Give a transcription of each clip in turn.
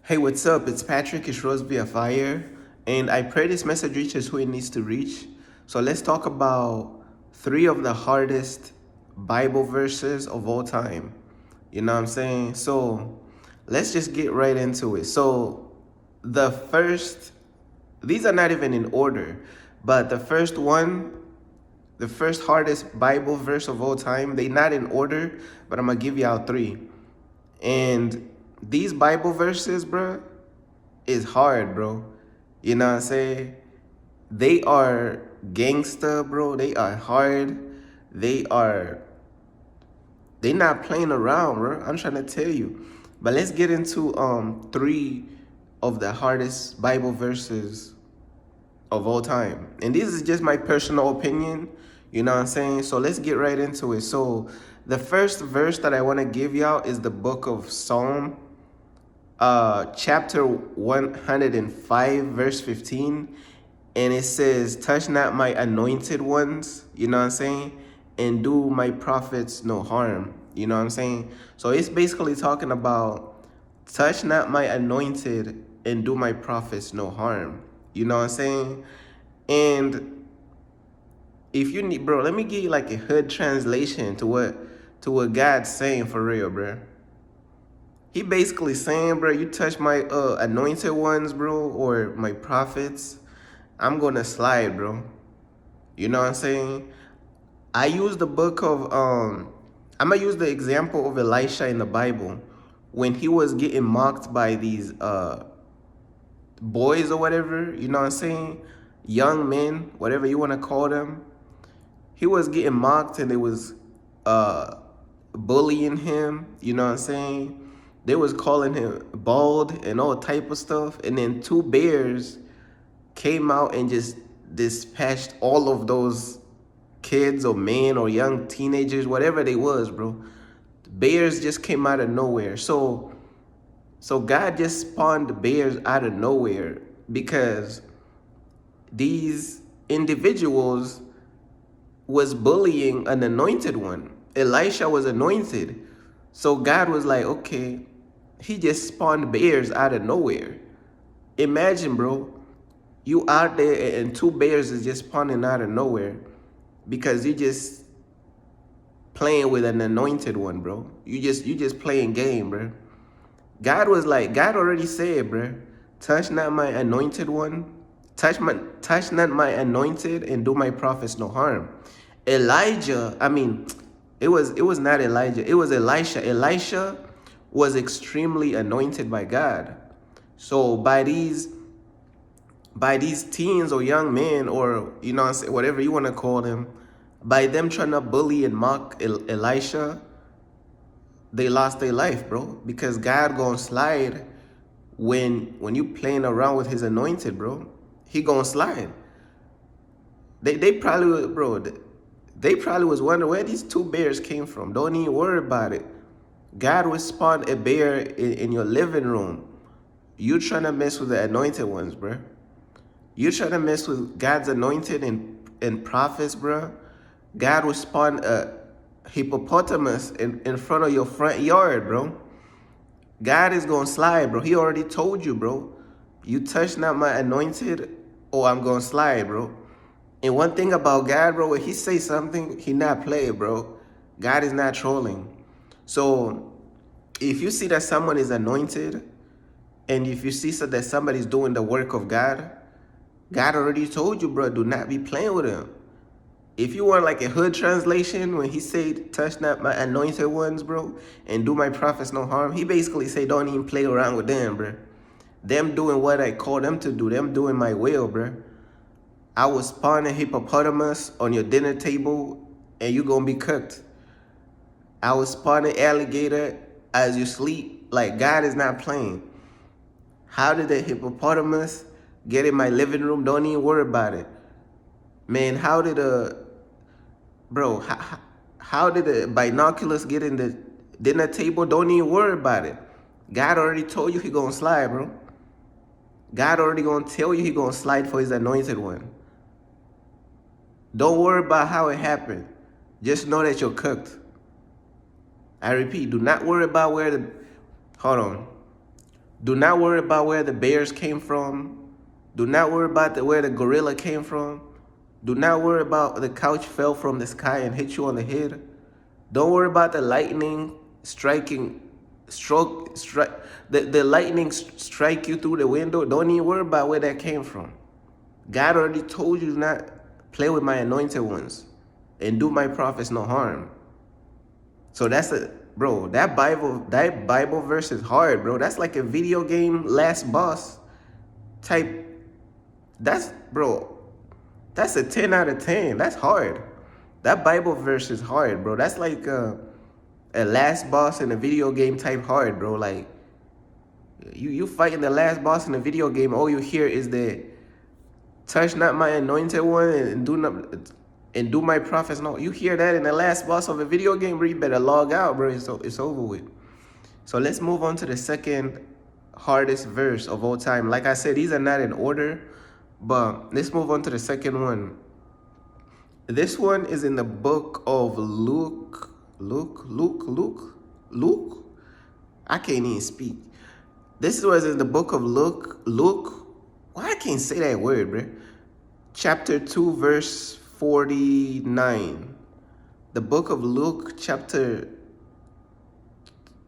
Hey, what's up? It's Patrick. It's Rose via Fire. And I pray this message reaches who it needs to reach. So let's talk about three of the hardest Bible verses of all time. You know what I'm saying? So let's just get right into it. So the first, these are not even in order, but the first hardest Bible verse of all time, they not in order, but I'm going to give you out three. And these Bible verses, bro, is hard, bro. You know what I'm saying? They are gangster, bro. They are hard. They are they not playing around, bro. I'm trying to tell you. But let's get into three of the hardest Bible verses of all time. And this is just my personal opinion, you know what I'm saying? So let's get right into it. So the first verse that I want to give y'all is the book of Psalm chapter 105 verse 15, and it says, touch not my anointed ones, you know what I'm saying, and do my prophets no harm, you know what I'm saying. So it's basically talking about touch not my anointed and do my prophets no harm, you know what I'm saying. And if you need, bro, let me give you like a hood translation to what God's saying for real, bro. He basically saying, bro, you touch my anointed ones, bro, or my prophets, I'm gonna slide, bro. You know what I'm saying? I use the book of I'm gonna use the example of Elisha in the Bible when he was getting mocked by these boys or whatever, you know what I'm saying? Young men, whatever you wanna call them. He was getting mocked and they was uh bullying him, you know what I'm saying? They was calling him bald and all type of stuff. And then two bears came out and just dispatched all of those kids or men or young teenagers, whatever they was, bro. The bears just came out of nowhere. So God just spawned the bears out of nowhere because these individuals was bullying an anointed one. Elisha was anointed. So God was like, okay, he just spawned bears out of nowhere. Imagine, bro, you out there and two bears is just spawning out of nowhere because you just playing with an anointed one, bro. You just playing game, bro. God already said, bro, touch not my anointed one, touch not my anointed and do my prophets no harm. Elijah, I mean, it was not Elijah, it was Elisha. Elisha was extremely anointed by God. So by these teens or young men, or you know whatever you want to call them, by them trying to bully and mock Elisha, they lost their life, bro. Because God gonna slide when you playing around with his anointed, bro. He gonna slide. They probably, bro, they probably was wondering where these two bears came from. Don't even worry about it. God will spawn a bear in your living room. You trying to mess with the anointed ones, bro. You trying to mess with God's anointed and prophets, bro. God will spawn a hippopotamus in front of your front yard, bro. God is gonna slide, bro. He already told you, bro. You touch not my anointed, or I'm gonna slide, bro. And one thing about God, bro, when he say something, he not play, bro. God is not trolling. So if you see that someone is anointed, and if you see that somebody's doing the work of God, God already told you, bro, do not be playing with him. If you want like a hood translation, when he said, touch not my anointed ones, bro, and do my prophets no harm, he basically say, don't even play around with them, bro. Them doing what I call them to do, them doing my will, bro. I will spawn a hippopotamus on your dinner table and you gonna be cooked. I will spawn an alligator as you sleep. Like, God is not playing. How did the hippopotamus get in my living room? Don't even worry about it. Man, how did how did the binoculars get in the dinner table? Don't even worry about it. God already told you he gonna slide, bro. God already gonna tell you he gonna slide for his anointed one. Don't worry about how it happened. Just know that you're cooked. I repeat, do not worry about where the, hold on. Do not worry about where the bears came from. Do not worry about where the gorilla came from. Do not worry about the couch fell from the sky and hit you on the head. Don't worry about the lightning striking, the lightning strike you through the window. Don't even worry about where that came from. God already told you not play with my anointed ones and do my prophets no harm. So that's bro, that Bible verse is hard, bro. That's like a video game last boss type. Bro, that's a 10 out of 10. That's hard. That Bible verse is hard, bro. That's like a last boss in a video game type hard, bro. Like you fighting the last boss in a video game, all you hear is the touch not my anointed one and do my prophets. No, you hear that in the last boss of a video game, bro, you better log out, bro. It's over with. So let's move on to the second hardest verse of all time. Like I said, these are not in order, but let's move on to the second one. This one is in the book of Luke. I can't even speak. This was in the book of Luke. Why I can't say that word, bro? Chapter 2, verse 49. The book of Luke, chapter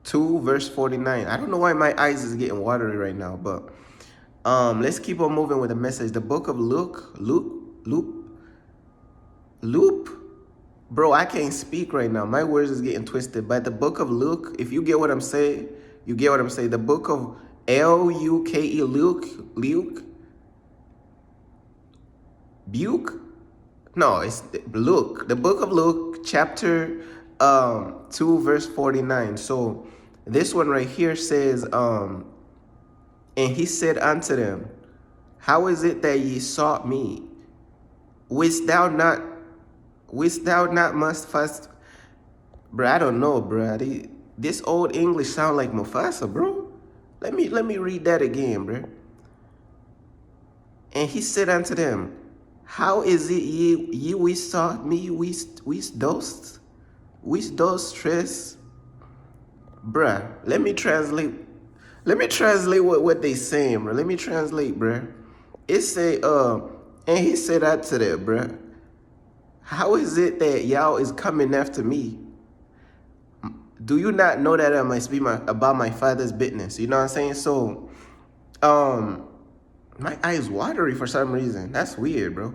2, verse 49. I don't know why my eyes is getting watery right now, but let's keep on moving with the message. The book of Luke. Bro, I can't speak right now. My words is getting twisted. But the book of Luke, if you get what I'm saying, you get what I'm saying. The book of Luke. No, it's Luke. The book of Luke, chapter 2, verse 49. So this one right here says, and he said unto them, how is it that ye sought me? Wist thou not must first, bro? I don't know, bro. This old English sound like Mufasa, bro. Let me read that again, bro. And he said unto them, how is it ye we sought me? We those stress, bruh. Let me translate what they saying, bro. Let me translate, bro. It say, and he said unto them, bro, how is it that y'all is coming after me? Do you not know that I must be about my father's business? You know what I'm saying? So, my eyes watery for some reason. That's weird, bro.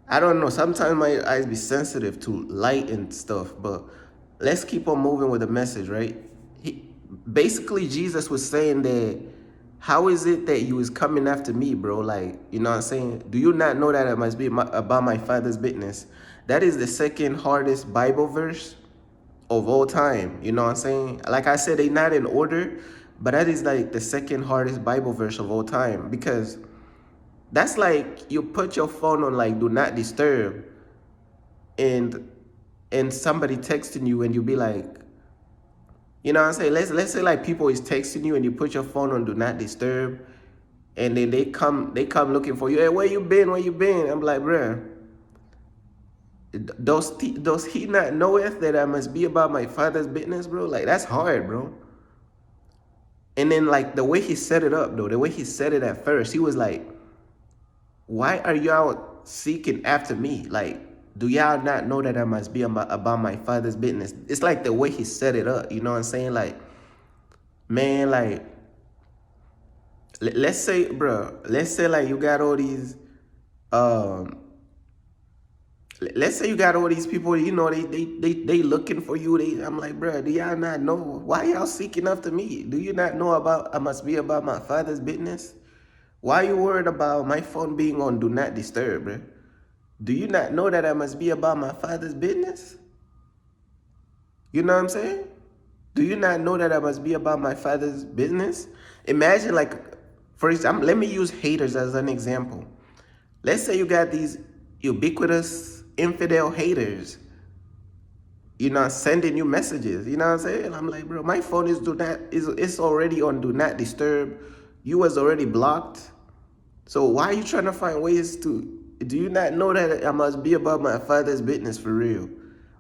I don't know. Sometimes my eyes be sensitive to light and stuff, but let's keep on moving with the message, right? Basically, Jesus was saying that, how is it that you is coming after me, bro? Like, you know what I'm saying? Do you not know that I must be about my father's business? That is the second hardest Bible verse of all time. You know what I'm saying? Like I said, they not in order, but that is like the second hardest Bible verse of all time, because that's like you put your phone on like do not disturb and somebody texting you and you be like, you know what I'm saying? Let's say like people is texting you and you put your phone on do not disturb and then they come looking for you. Hey, where you been? I'm like, bruh, does he not knoweth that I must be about my father's business, bro? Like, that's hard, bro. And then like the way he set it up though, the way he said it at first, he was like, why are y'all seeking after me? Like, do y'all not know that I must be about my father's business? It's like the way he set it up, you know what I'm saying? Like, man, like, let's say like you got all these, let's say you got all these people, you know, they looking for you. I'm like, bro, do y'all not know? Why y'all seeking after me? Do you not know I must be about my father's business? Why are you worried about my phone being on do not disturb, bro? Do you not know that I must be about my father's business? You know what I'm saying? Do you not know that I must be about my father's business? Imagine, like, for example, let me use haters as an example. Let's say you got these ubiquitous infidel haters, you know, sending you messages. You know what I'm saying? I'm like, bro, my phone it's already on do not disturb. You was already blocked. So why are you trying to find ways to, do you not know that I must be about my father's business for real?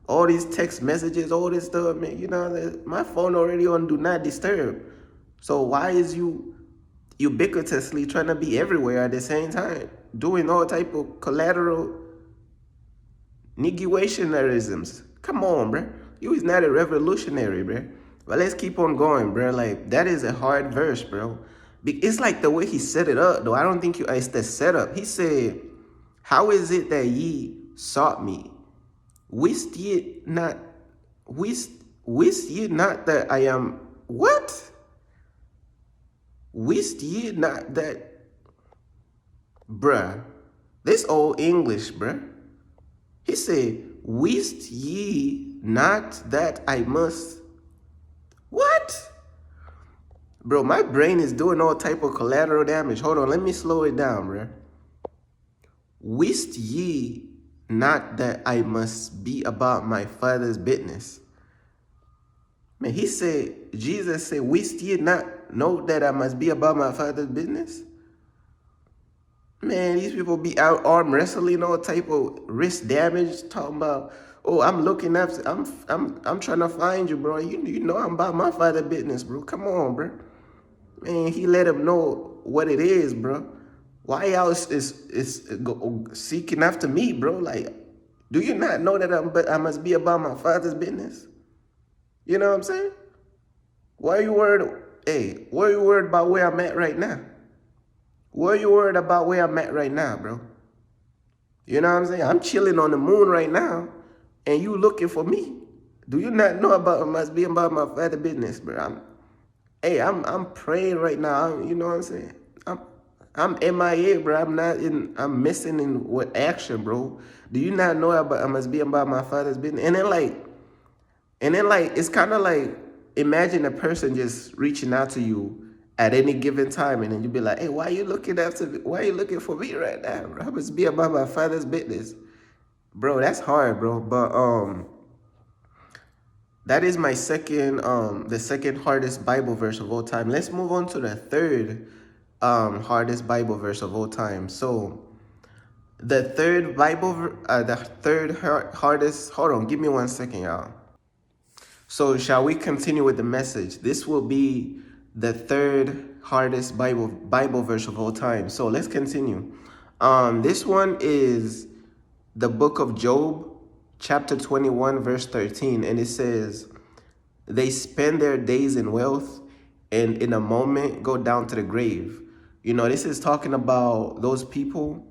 All these text messages, all this stuff, man, you know, my phone already on do not disturb. So why is you ubiquitously trying to be everywhere at the same time, doing all type of collateral negotiationarisms. Come on, bruh. You is not a revolutionary, bruh. But let's keep on going, bruh. Like, that is a hard verse, bro. It's like the way he set it up, though. I don't think it's the setup. He said, how is it that ye sought me? Wist ye not, wist ye not that I am, what? Wist ye not that, bruh. This old English, bruh. He said, wist ye not that I must, what? Bro, my brain is doing all type of collateral damage. Hold on, let me slow it down, bro. Wist ye not that I must be about my Father's business? Man, he said, Jesus said, wist ye not know that I must be about my Father's business? Man, these people be out arm wrestling, all type of wrist damage, talking about, oh, I'm looking after, I'm trying to find you, bro. You know I'm about my Father's business, bro. Come on, bro. Man, he let him know what it is, bro. Why y'all is seeking after me, bro? Like, do you not know that I must be about my Father's business? You know what I'm saying? Why are you worried? Hey, why are you worried about where I'm at right now? Why are you worried about where I'm at right now, bro? You know what I'm saying? I'm chilling on the moon right now, and you looking for me. Do you not know about I must be about my Father's business, bro? I'm praying right now. You know what I'm saying? I'm MIA, bro. I'm missing in what action, bro. Do you not know about I must be about my Father's business? And then like it's kind of like, imagine a person just reaching out to you at any given time, and then you be like, hey, why are you looking for me right now, bro? I must be about my Father's business. Bro, that's hard, bro. But that is my the second hardest Bible verse of all time. Let's move on to the third hardest Bible verse of all time. So the third hardest, hold on, give me 1 second, y'all. So shall we continue with the message? This will be the third hardest Bible verse of all time. So let's continue. This one is the book of Job, chapter 21, verse 13. And it says, they spend their days in wealth and in a moment go down to the grave. You know, this is talking about those people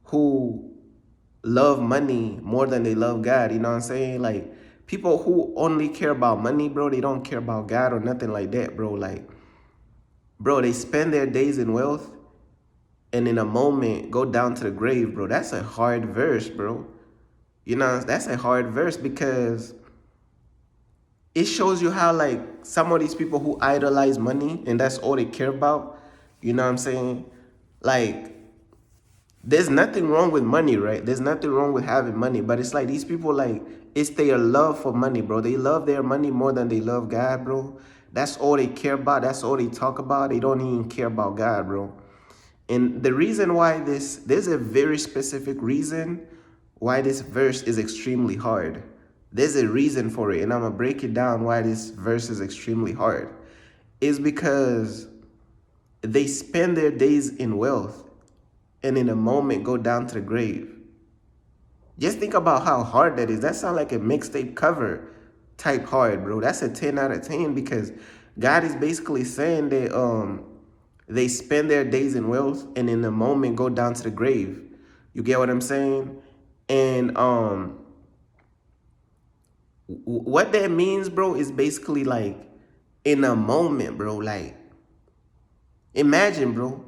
who love money more than they love God. You know what I'm saying? Like, people who only care about money, bro, they don't care about God or nothing like that, bro. Like, bro, they spend their days in wealth and in a moment go down to the grave, bro. That's a hard verse, bro. You know, that's a hard verse because it shows you how, like, some of these people who idolize money and that's all they care about, you know what I'm saying? Like, there's nothing wrong with money, right? There's nothing wrong with having money, but it's like these people, like, it's their love for money, bro. They love their money more than they love God, bro. That's all they care about. That's all they talk about. They don't even care about God, bro. And the reason why there's a very specific reason why this verse is extremely hard. There's a reason for it, and I'm going to break it down why this verse is extremely hard. Is because they spend their days in wealth and in a moment go down to the grave. Just think about how hard that is. That sounds like a mixtape cover type hard, bro. That's a 10 out of 10 because God is basically saying that they spend their days in wealth and in a moment go down to the grave. You get what I'm saying? And what that means, bro, is basically like in a moment, bro. Like, imagine, bro.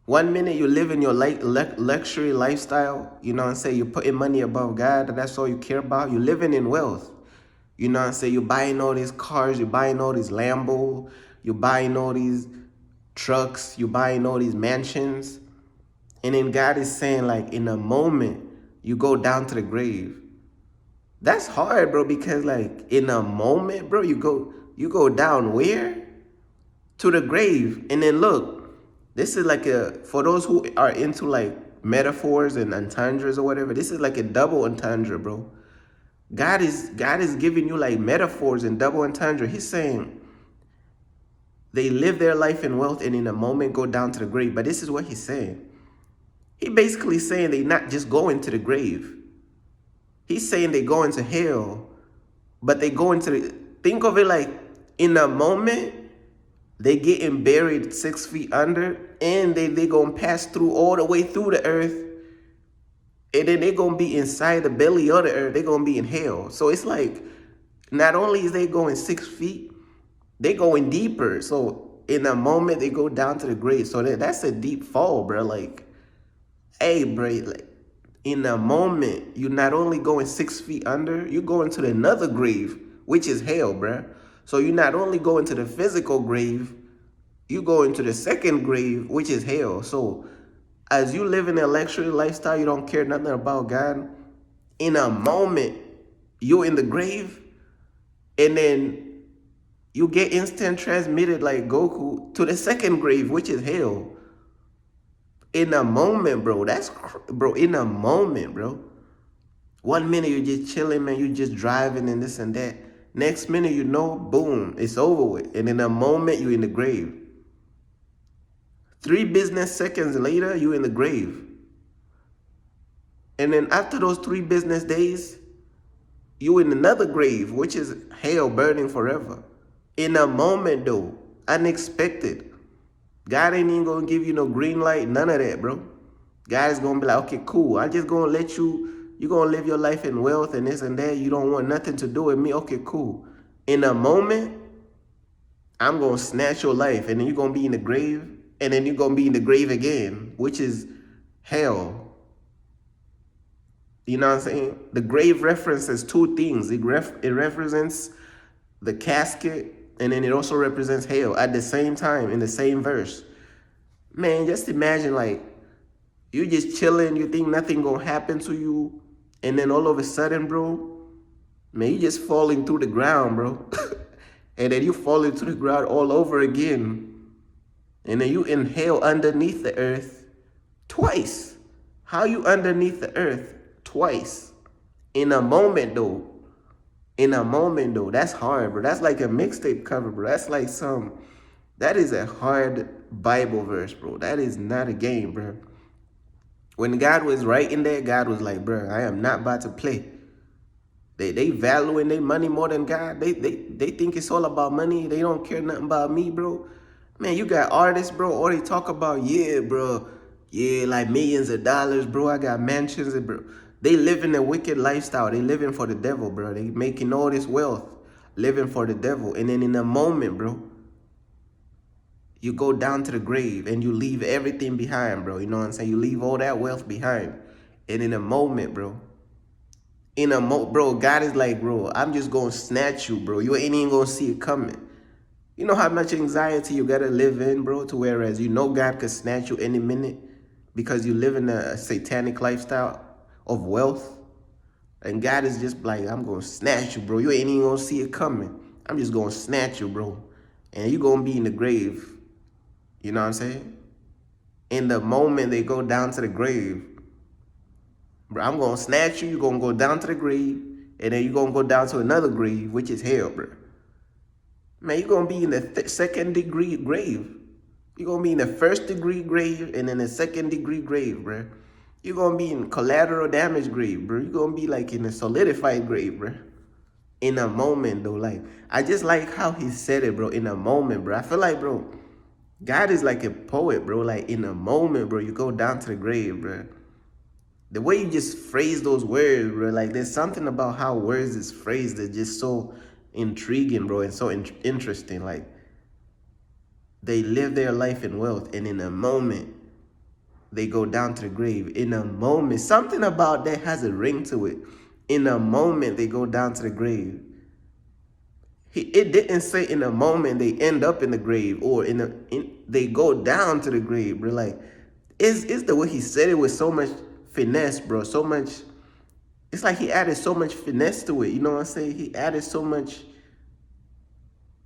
1 minute you're living your luxury lifestyle, you know what I'm saying? You're putting money above God, and that's all you care about. You're living in wealth. You know what I'm saying? You're buying all these cars, you're buying all these Lambo, you're buying all these trucks, you're buying all these mansions. And then God is saying, like, in a moment, you go down to the grave. That's hard, bro, because, like, in a moment, bro, you go down where? To the grave. And then look, this is like for those who are into like metaphors and entendres or whatever, this is like a double entendre, bro. God is giving you like metaphors and double entendre. He's saying They live their life in wealth and in a moment go down to the grave. But this is what he's saying. He basically saying they not just go into the grave. He's saying they go into hell, but they go into the, think of it like in a moment, they getting buried 6 feet under, and they gonna pass through all the way through the earth, and then they gonna be inside the belly of the earth. They gonna be in hell. So it's like, not only is they going 6 feet, they going deeper. So in a moment, they go down to the grave. So that's a deep fall, bro. Like, hey, bro, like in a moment, you not only going 6 feet under, you go into another grave, which is hell, bro. So you not only go into the physical grave, you go into the second grave, which is hell. So as you live in a luxury lifestyle, you don't care nothing about God. In a moment, you're in the grave, and then you get instant transmitted like Goku to the second grave, which is hell. In a moment, bro. Bro, in a moment, bro. 1 minute you're just chilling, man. You're just driving and this and that. Next minute, you know, boom, it's over with. And in a moment, you're in the grave. 3 business seconds later, you're in the grave. And then after those 3 business days, you're in another grave, which is hell burning forever. In a moment, though, unexpected. God ain't even gonna give you no green light, none of that, bro. God is gonna be like, okay, cool. I just gonna let you gonna live your life in wealth and this and that. You don't want nothing to do with me. Okay, cool. In a moment, I'm gonna snatch your life, and then you're gonna be in the grave, and then you're gonna be in the grave again, which is hell. You know what I'm saying? The grave references 2 things. It represents the casket, and then it also represents hell at the same time in the same verse. Man, just imagine like you just chilling, you think nothing gonna happen to you, and then all of a sudden, bro, man, you just falling through the ground, bro. And then you falling through the ground all over again. And then you inhale underneath the earth twice. How you underneath the earth twice? In a moment, though. In a moment, though. That's hard, bro. That's like a mixtape cover, bro. That's like that is a hard Bible verse, bro. That is not a game, bro. When God was writing that, God was like, bro, I am not about to play. They valuing their money more than God. They think it's all about money. They don't care nothing about me, bro. Man, you got artists, bro, or they talk about, yeah, bro, yeah, like millions of dollars, bro. I got mansions, bro. They living a wicked lifestyle. They living for the devil, bro. They making all this wealth, living for the devil. And then in a moment, bro, you go down to the grave and you leave everything behind, bro. You know what I'm saying? You leave all that wealth behind. And in a moment, bro, bro, God is like, bro, I'm just going to snatch you, bro. You ain't even going to see it coming. You know how much anxiety you got to live in, bro, to whereas you know God could snatch you any minute because you live in a satanic lifestyle of wealth. And God is just like, I'm going to snatch you, bro. You ain't even going to see it coming. I'm just going to snatch you, bro. And you're going to be in the grave. You know what I'm saying? In the moment they go down to the grave, bro, I'm going to snatch you. You're going to go down to the grave. And then you're going to go down to another grave, which is hell, bro. Man, you're going to be in the second degree grave. You're going to be in the first degree grave and then the second degree grave, bro. You're going to be in collateral damage grave, bro. You're going to be like in a solidified grave, bro. In a moment, though. Like, I just like how he said it, bro. In a moment, bro. I feel like, bro, God is like a poet, bro. Like, in a moment, bro, you go down to the grave, bro. The way you just phrase those words, bro. Like, there's something about how words is phrased that's just so intriguing, bro, and so interesting. Like, they live their life in wealth, and in a moment, they go down to the grave. In a moment, something about that has a ring to it. In a moment, they go down to the grave. It didn't say in a moment they end up in the grave or they go down to the grave, bro. Like, it's the way he said it with so much finesse, bro. So much. It's like he added so much finesse to it. You know what I'm saying? He added so much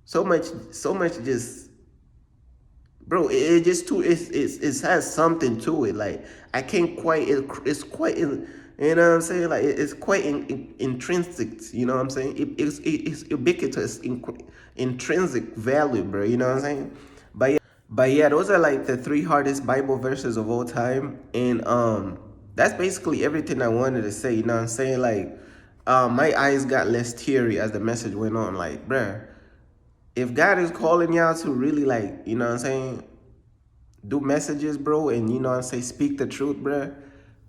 just, bro, it has something to it. Like, I can't quite, it's quite, You know what I'm saying? Like it's quite intrinsic. You know what I'm saying? It's ubiquitous, intrinsic value, bro. You know what I'm saying? But yeah, those are like the three hardest Bible verses of all time, and that's basically everything I wanted to say. You know what I'm saying? Like, my eyes got less teary as the message went on. Like, bruh, if God is calling y'all to really, like, you know what I'm saying, do messages, bro, and you know what I'm saying, speak the truth, bruh,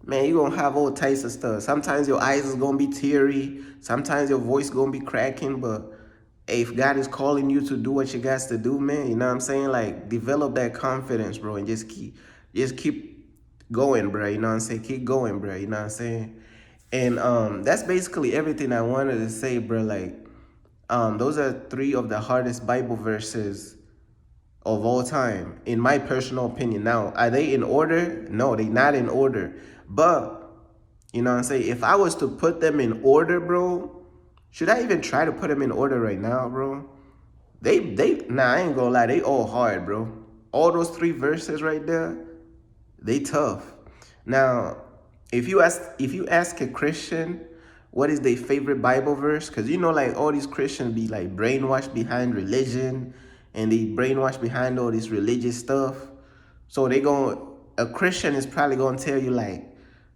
man, you gonna have all types of stuff. Sometimes your eyes is gonna be teary, sometimes your voice gonna be cracking, but hey, if God is calling you to do what you got to do, man, you know what I'm saying? Like, develop that confidence, bro, and just keep going, bro. You know what I'm saying? Keep going, bro. You know what I'm saying? And that's basically everything I wanted to say, bro. Like, those are three of the hardest Bible verses of all time, in my personal opinion. Now, are they in order? No, they not in order. But, you know what I'm saying? If I was to put them in order, bro, should I even try to put them in order right now, bro? Nah, I ain't gonna lie, they all hard, bro. All those three verses right there, they tough. Now, if you ask a Christian what is their favorite Bible verse, because you know, like, all these Christians be like brainwashed behind religion, and they brainwashed behind all this religious stuff. So a Christian is probably gonna tell you like,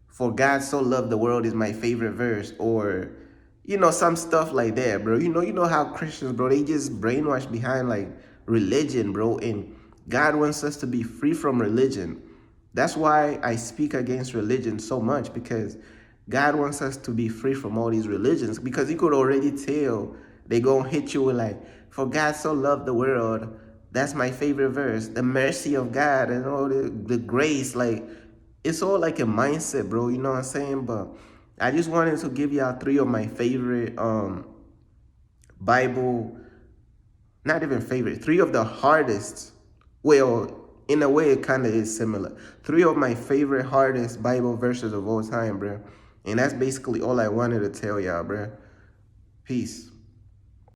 "For God so loved the world" is my favorite verse, or some stuff like that, bro. You know how Christians, bro, they just brainwashed behind like religion, bro, and God wants us to be free from religion. That's why I speak against religion so much, because God wants us to be free from all these religions, because you could already tell they gonna hit you with like, "For God so loved the world." That's my favorite verse. The mercy of God and all the grace, like, it's all like a mindset, bro. You know what I'm saying? But I just wanted to give y'all three of my favorite Bible, not even favorite, three of the hardest. Well, in a way, it kind of is similar. Three of my favorite hardest Bible verses of all time, bro. And that's basically all I wanted to tell y'all, bro. Peace.